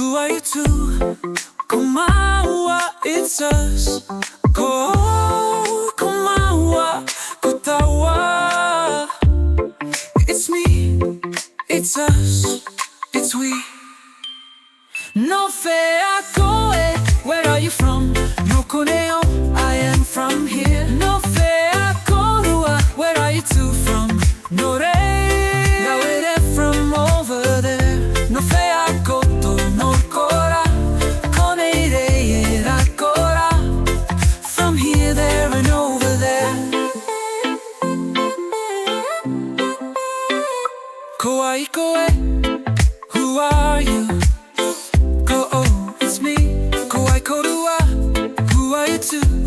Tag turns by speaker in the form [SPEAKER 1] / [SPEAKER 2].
[SPEAKER 1] Who are you to? Komawa, it's us. Komawa, kutawa. It's me, it's us, it's we. No fea koe, where are you from? No koneo, I am from here. No fea korua, where are you two from? No re, now we're from over there. No fea koto, no kora, koneire era kora. From here, there and over there. Kawaii koe, who are you? It's me, kawaii korua, who are you two?